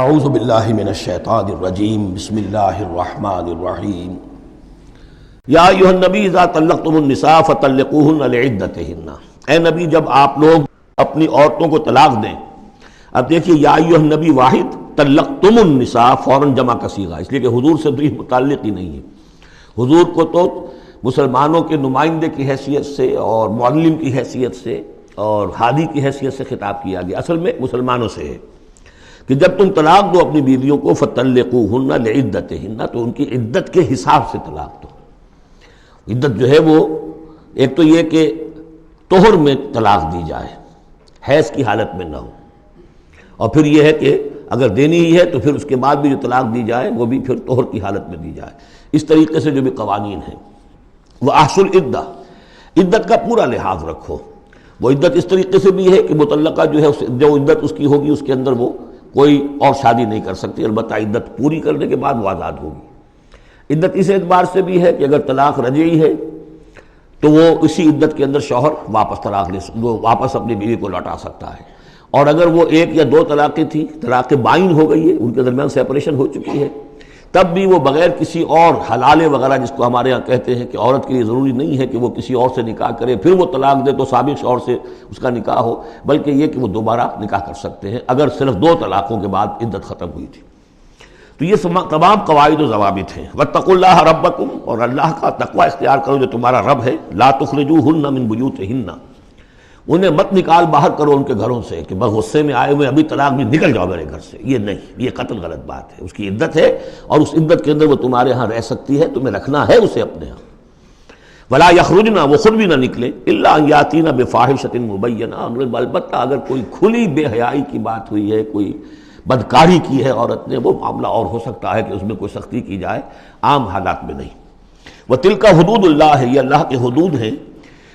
اعوذ باللہ من الشیطان الرجیم بسم اللہ الرحمن الرحیم یا ایھا النبی اذا طلقتم النساء فطلقوہن لعدتہن، اے نبی جب آپ لوگ اپنی عورتوں کو طلاق دیں. اب دیکھیے یا ایھا النبی واحد، طلقتم النساء فوراً جمع کا صیغہ، اس لیے کہ حضور سے تو یہ متعلق ہی نہیں ہے. حضور کو تو مسلمانوں کے نمائندے کی حیثیت سے اور معلم کی حیثیت سے اور ہادی کی حیثیت سے خطاب کیا گیا، اصل میں مسلمانوں سے ہے کہ جب تم طلاق دو اپنی بیویوں کو فطلقوہن لعدتہن، تو ان کی عدت کے حساب سے طلاق دو. عدت جو ہے وہ ایک تو یہ کہ طہر میں طلاق دی جائے، حیض کی حالت میں نہ ہو، اور پھر یہ ہے کہ اگر دینی ہی ہے تو پھر اس کے بعد بھی جو طلاق دی جائے وہ بھی پھر طہر کی حالت میں دی جائے. اس طریقے سے جو بھی قوانین ہیں. وَأَحْصُوا الْعِدَّةَ، عدت کا پورا لحاظ رکھو. وہ عدت اس طریقے سے بھی ہے کہ مطلقہ جو ہے جو عدت اس کی ہوگی اس کے اندر وہ کوئی اور شادی نہیں کر سکتی، البتہ عدت پوری کرنے کے بعد وہ آزاد ہوگی. عدت اس اعتبار سے بھی ہے کہ اگر طلاق رجعی ہے تو وہ اسی عدت کے اندر شوہر واپس اپنی بیوی کو لوٹا سکتا ہے، اور اگر وہ ایک یا دو طلاقیں تھیں، طلاق بائن ہو گئی ہے، ان کے درمیان سیپریشن ہو چکی ہے، تب بھی وہ بغیر کسی اور حلالے وغیرہ جس کو ہمارے ہاں کہتے ہیں کہ عورت کے لیے ضروری نہیں ہے کہ وہ کسی اور سے نکاح کرے پھر وہ طلاق دے تو سابق شوہر سے اس کا نکاح ہو، بلکہ یہ کہ وہ دوبارہ نکاح کر سکتے ہیں اگر صرف دو طلاقوں کے بعد عدت ختم ہوئی تھی. تو یہ تمام قواعد و ضوابط ہیں. واتقوا اللہ ربکم، اور اللہ کا تقوی اختیار کرو جو تمہارا رب ہے. لا تخرجوہن من بیوتہن، انہیں مت نکال باہر کرو ان کے گھروں سے کہ بس غصے میں آئے ہوئے ابھی طلاق بھی نکل جاؤ میرے گھر سے. یہ نہیں، یہ قطعاً غلط بات ہے. اس کی عدت ہے اور اس عدت کے اندر وہ تمہارے ہاں رہ سکتی ہے، تمہیں رکھنا ہے اسے اپنے ہاں. ولا یخرجن، وہ خود بھی نہ نکلے، الا ان یاتین بفاحشۃ مبینہ، البتہ اگر کوئی کھلی بے حیائی کی بات ہوئی ہے، کوئی بدکاری کی ہے عورت نے، وہ معاملہ اور ہو سکتا ہے کہ اس میں کوئی سختی کی جائے، عام حالات میں نہیں. وتلک حدود اللہ، یہ اللہ کے حدود ہیں.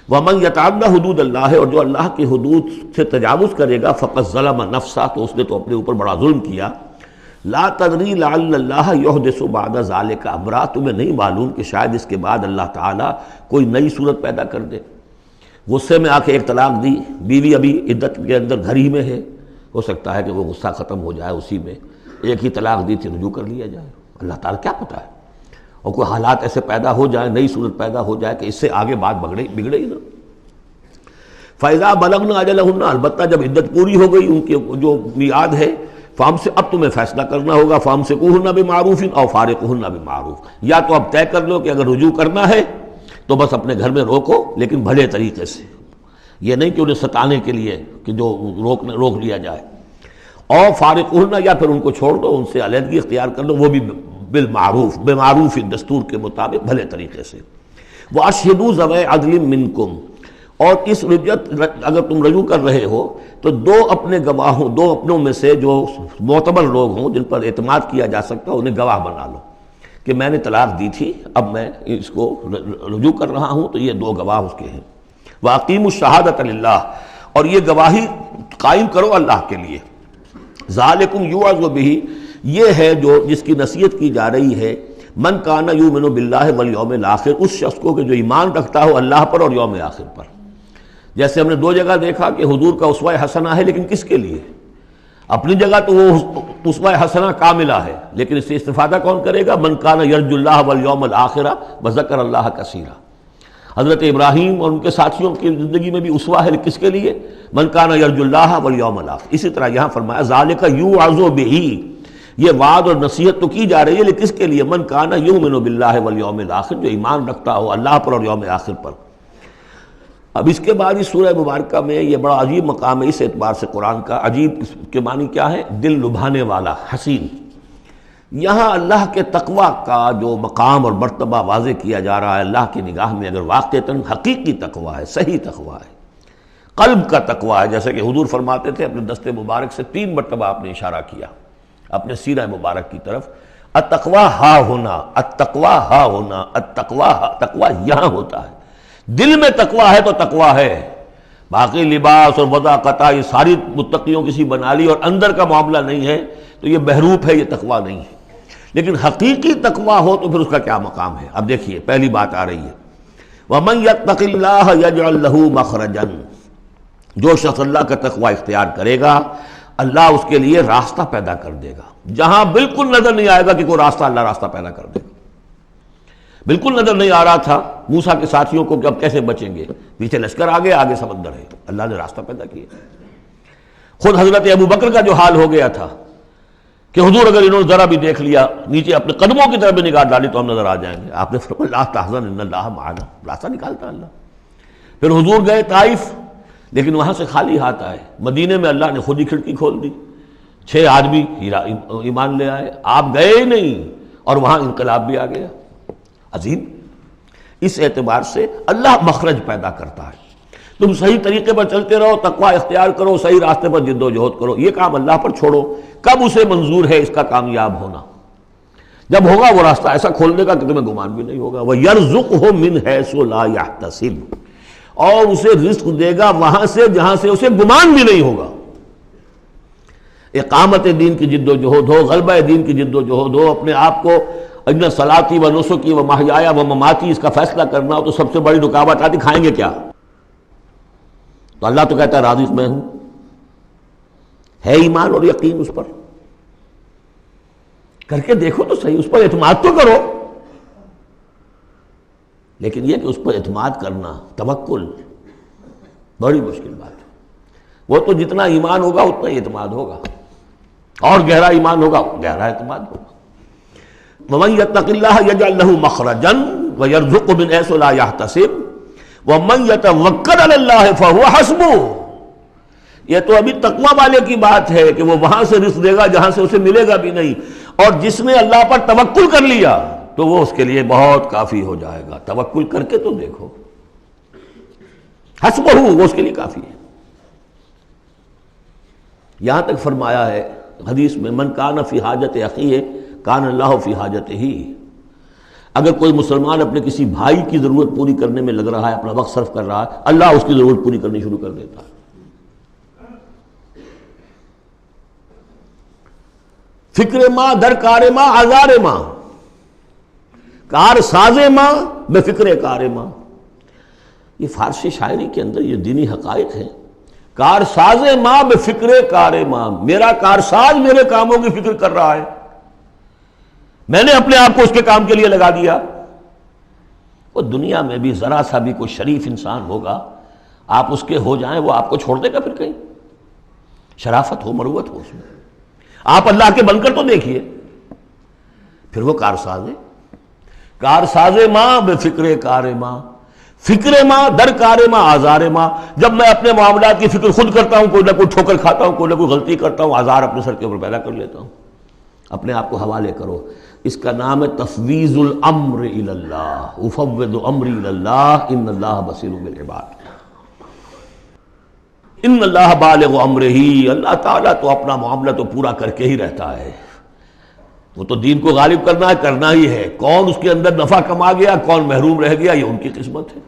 ومن یتعد حدود اللہ، اور جو اللہ کی حدود سے تجاوز کرے گا فقد ظلم نفسہ، تو اس نے تو اپنے اوپر بڑا ظلم کیا. لا تدری لعل اللہ یحدث بعد ذلک امرا، تمہیں نہیں معلوم کہ شاید اس کے بعد اللہ تعالیٰ کوئی نئی صورت پیدا کر دے. غصے میں آ کے ایک طلاق دی، بیوی ابھی عدت کے اندر گھر ہی میں ہے، ہو سکتا ہے کہ وہ غصہ ختم ہو جائے اسی میں، ایک ہی طلاق دی تھی رجوع کر لیا جائے. اللہ تعالیٰ کیا پتہ ہے، اور کوئی حالات ایسے پیدا ہو جائیں، نئی صورت پیدا ہو جائے کہ اس سے آگے بات بگڑے ہی نہ. فَإِذَا بَلَغْنَ أَجَلَهُنَّ، البتہ جب عدت پوری ہو گئی ان کی جو میعاد ہے، سے اب تمہیں فیصلہ کرنا ہوگا. فَأَمْسِكُوهُنَّ بِمَعْرُوفٍ أَوْ فَارِقُوهُنَّ بِمَعْرُوفٍ، یا تو اب طے کر لو کہ اگر رجوع کرنا ہے تو بس اپنے گھر میں روکو لیکن بھلے طریقے سے، یہ نہیں کہ انہیں ستانے کے لیے کہ جو روک لیا جائے. اور فارقوہن، یا پھر ان کو چھوڑ دو، ان سے علیحدگی اختیار کر دو، وہ بھی بالمعروف، بمعروف دستور کے مطابق بھلے طریقے سے. وَأَشْهِدُوا ذَوَيْ عَدْلٍ مِّنْكُمْ، اور اس رجعت اگر تم رجوع کر رہے ہو تو دو اپنے گواہوں، دو اپنوں میں سے جو معتبر لوگ ہوں جن پر اعتماد کیا جا سکتا ہے انہیں گواہ بنا لو کہ میں نے طلاق دی تھی، اب میں اس کو رجوع کر رہا ہوں، تو یہ دو گواہ اس کے ہیں. وَأَقِیمُوا الشَّهَادَةَ لِلَّهِ، اور یہ گواہی قائم کرو اللہ کے لیے. ذالکم یوعظ بہ، یہ ہے جو جس کی نصیحت کی جا رہی ہے من کان یؤمن باللہ والیوم الآخر، اس شخص کو کہ جو ایمان رکھتا ہو اللہ پر اور یوم آخر پر. جیسے ہم نے دو جگہ دیکھا کہ حضور کا اسوہ حسنہ ہے، لیکن کس کے لیے؟ اپنی جگہ تو وہ اسوہ حسنہ کاملہ ہے، لیکن اس سے استفادہ کون کرے گا؟ من کان یرجو اللہ والیوم الآخر وذکر اللہ کثیرا. حضرت ابراہیم اور ان کے ساتھیوں کی زندگی میں بھی اسوہ ہے، کس کے لیے؟ من کان یرجو اللہ والیوم الآخر. اسی طرح یہاں فرمایا ذالک یوعظ بہ، یہ وعد اور نصیحت تو کی جا رہی ہے لیکن کس کے لیے؟ من کان یؤمن باللہ والیوم الآخر، جو ایمان رکھتا ہو اللہ پر اور یوم آخر پر. اب اس کے بعد اس سورہ مبارکہ میں یہ بڑا عجیب مقام ہے اس اعتبار سے قرآن کا. عجیب کے معنی کیا ہے؟ دل لبھانے والا، حسین. یہاں اللہ کے تقوی کا جو مقام اور مرتبہ واضح کیا جا رہا ہے. اللہ کی نگاہ میں اگر واقعتاً حقیقی تقوی ہے، صحیح تقوی ہے، قلب کا تقوی ہے، جیسے کہ حضور فرماتے تھے اپنے دست مبارک سے 3 مرتبہ آپ نے اشارہ کیا اپنے سیرہ مبارک کی طرف. التقوی ہا ہونا، التقوی ہا ہونا، تقوی یہاں ہوتا ہے. دل میں تقوی ہے تو تقوی ہے، باقی لباس اور وضاقتہ یہ ساری متقیوں کسی بنا لی اور اندر کا معاملہ نہیں ہے تو یہ بہروپ ہے، یہ تقوی نہیں ہے. لیکن حقیقی تقوی ہو تو پھر اس کا کیا مقام ہے؟ اب دیکھیے پہلی بات آ رہی ہے وَمَن يَتَّقِ اللَّهَ يَجْعَلْ لَهُ مَخْرَجًا، جو شخص اللہ کا تقوی اختیار کرے گا اللہ اس کے لیے راستہ پیدا کر دے گا. جہاں بالکل نظر نہیں آئے گا کہ کوئی راستہ، اللہ راستہ پیدا کر دے گا۔ بالکل نظر نہیں آ رہا تھا موسیٰ کے ساتھیوں کو کہ اب کیسے بچیں گے، پیچھے لشکر آگے، آگے سمندر ہے، اللہ نے راستہ پیدا کیا۔ خود حضرت ابو بکر کا جو حال ہو گیا تھا کہ حضور اگر انہوں نے ذرا بھی دیکھ لیا، نیچے اپنے قدموں کی طرف بھی نگاہ ڈالی تو ہم نظر آ جائیں گے، آپ نے فرمایا لا تحزن ان اللہ معنا، راستہ نکالتا اللہ۔ پھر حضور گئے طائف، لیکن وہاں سے خالی ہاتھ آئے۔ مدینے میں اللہ نے خود ہی کھڑکی کھول دی، 6 آدمی ایمان لے آئے، آپ گئے ہی نہیں، اور وہاں انقلاب بھی آ گیا۔ عظیم، اس اعتبار سے اللہ مخرج پیدا کرتا ہے۔ تم صحیح طریقے پر چلتے رہو، تقوی اختیار کرو، صحیح راستے پر جد و جہد کرو، یہ کام اللہ پر چھوڑو۔ کب اسے منظور ہے اس کا کامیاب ہونا؟ جب ہوگا وہ راستہ ایسا کھول دے گا کہ تمہیں گمان بھی نہیں ہوگا۔ وَيَرْزُقْهُ مِنْ حَيْثُ لَا يَحْتَسِبُ، اور اسے رزق دے گا وہاں سے جہاں سے اسے گمان بھی نہیں ہوگا۔ اقامت دین کی جد و جہد ہو، غلبہ دین کی جد و جہد ہو، اپنے آپ کو ان صلاتی و نسکی و محیایا و مماتی اس کا فیصلہ کرنا ہو، تو سب سے بڑی رکاوٹ آتی کھائیں گے کیا؟ تو اللہ تو کہتا ہے راضی میں ہوں، ہے ایمان اور یقین اس پر، کر کے دیکھو تو صحیح، اس پر اعتماد تو کرو۔ لیکن یہ کہ اس پر اعتماد کرنا، توکل، بڑی مشکل بات ہے۔ وہ تو جتنا ایمان ہوگا اتنا ہی اعتماد ہوگا، اور گہرا ایمان ہوگا گہرا اعتماد ہوگا۔ وَمَن يَتَّقِ اللَّهَ يَجْعَل لَّهُ مَخْرَجًا وَيَرْزُقْهُ مِنْ حَيْثُ لَا يَحْتَسِبُ وَمَن يَتَوَكَّلْ عَلَى اللَّهِ فَهُوَ حَسْبُهُ۔ یہ تو ابھی تقویٰ والے کی بات ہے کہ وہ وہاں سے رزق دے گا جہاں سے اسے ملے گا بھی نہیں، اور جس نے اللہ پر توکل کر لیا تو وہ اس کے لیے بہت کافی ہو جائے گا۔ توکل کر کے تو دیکھو، حسبہ، وہ اس کے لیے کافی ہے۔ یہاں تک فرمایا ہے حدیث میں من کان فی حاجت اخیہ کان اللہ فی حاجتہ، اگر کوئی مسلمان اپنے کسی بھائی کی ضرورت پوری کرنے میں لگ رہا ہے، اپنا وقت صرف کر رہا ہے، اللہ اس کی ضرورت پوری کرنی شروع کر دیتا ہے۔ فکر ماں در کار ماں آزار ماں، کار ساز ماں بے فکر کار ماں، یہ فارسی شاعری کے اندر یہ دینی حقائق ہیں۔ کار ساز ماں بے فکر کار ماں، میرا کارساز میرے کاموں کی فکر کر رہا ہے، میں نے اپنے آپ کو اس کے کام کے لیے لگا دیا۔ وہ دنیا میں بھی ذرا سا بھی کوئی شریف انسان ہوگا، آپ اس کے ہو جائیں وہ آپ کو چھوڑ دے گا پھر کہیں؟ شرافت ہو، مروت ہو اس میں۔ آپ اللہ کے بن کر تو دیکھیے، پھر وہ کارساز ہے۔ کارساز ماں بے فکر کار ماں، فکر ماں در کار ماں آزار ماں، جب میں اپنے معاملات کی فکر خود کرتا ہوں، کوئی نہ کوئی ٹھوکر کھاتا ہوں، کوئی نہ کوئی غلطی کرتا ہوں، آزار اپنے سر کے اوپر پیدا کر لیتا ہوں۔ اپنے آپ کو حوالے کرو، اس کا نام ہے تفویض الامر الی اللہ، افوض امری الی اللہ ان اللہ بصیر بالعباد۔ ان اللہ بالغ امرہ، اللہ تعالیٰ تو اپنا معاملہ تو پورا کر کے ہی رہتا ہے، وہ تو دین کو غالب کرنا ہے، کرنا ہی ہے۔ کون اس کے اندر نفع کما گیا، کون محروم رہ گیا، یہ ان کی قسمت ہے۔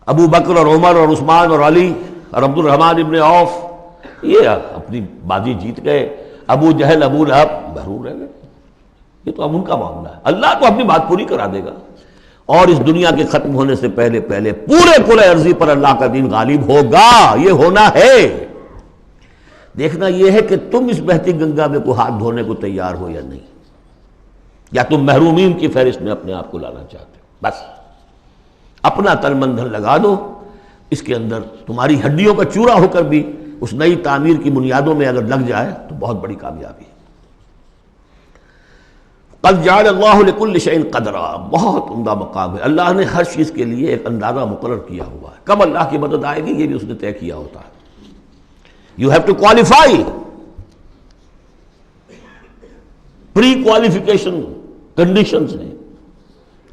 ابو بکر اور عمر اور عثمان اور علی اور عبد الرحمن ابن عوف یہ اپنی بازی جیت گئے، ابو جہل ابو لہب محروم رہ گئے۔ یہ تو اب ان کا معاملہ ہے، اللہ تو اپنی بات پوری کرا دے گا، اور اس دنیا کے ختم ہونے سے پہلے پہلے پورے کل ارضی پر اللہ کا دین غالب ہوگا، یہ ہونا ہے۔ دیکھنا یہ ہے کہ تم اس بہتی گنگا میں کو ہاتھ دھونے کو تیار ہو یا نہیں، یا تم محرومین کی فہرست میں اپنے آپ کو لانا چاہتے ہو۔ بس اپنا تن من دھن لگا دو اس کے اندر، تمہاری ہڈیوں کا چورا ہو کر بھی اس نئی تعمیر کی بنیادوں میں اگر لگ جائے تو بہت بڑی کامیابی ہے۔ قد جعل اللہ لکل شیء قدرا، بہت عمدہ مقام ہے، اللہ نے ہر چیز کے لیے ایک اندازہ مقرر کیا ہوا ہے، کب اللہ کی مدد آئے گی یہ بھی اس نے طے کیا ہوتا ہے۔ You have to qualify, pre qualification conditions ہیں،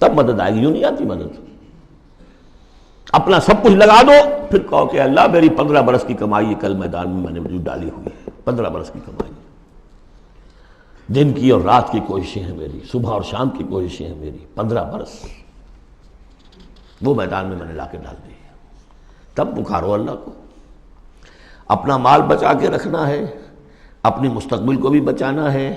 تب مدد آئے گی، یوں نہیں آتی مدد۔ اپنا سب کچھ لگا دو، پھر کہو کہ اللہ میری 15 برس کی کمائی کل میدان میں میں نے وجود ڈالی ہوئی ہے، 15 برس کی کمائی، دن کی اور رات کی کوششیں ہیں میری، صبح اور شام کی کوششیں ہیں میری، 15 برس وہ میدان میں نے لا کے ڈال دی ہے۔ تب پکارو اللہ کو۔ اپنا مال بچا کے رکھنا ہے، اپنی مستقبل کو بھی بچانا ہے،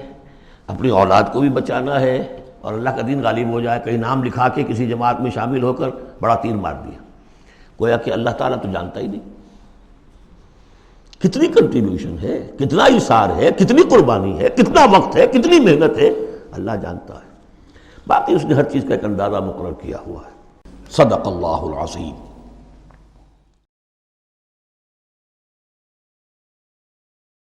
اپنی اولاد کو بھی بچانا ہے، اور اللہ کا دین غالب ہو جائے۔ کہیں نام لکھا کے کسی جماعت میں شامل ہو کر بڑا تیر مار دیا، گویا کہ اللہ تعالیٰ تو جانتا ہی نہیں کتنی کنٹریبیوشن ہے، کتنا ایثار ہے، کتنی قربانی ہے، کتنا وقت ہے، کتنی محنت ہے، اللہ جانتا ہے۔ باقی اس نے ہر چیز کا ایک اندازہ مقرر کیا ہوا ہے۔ صدق اللہ العظیم۔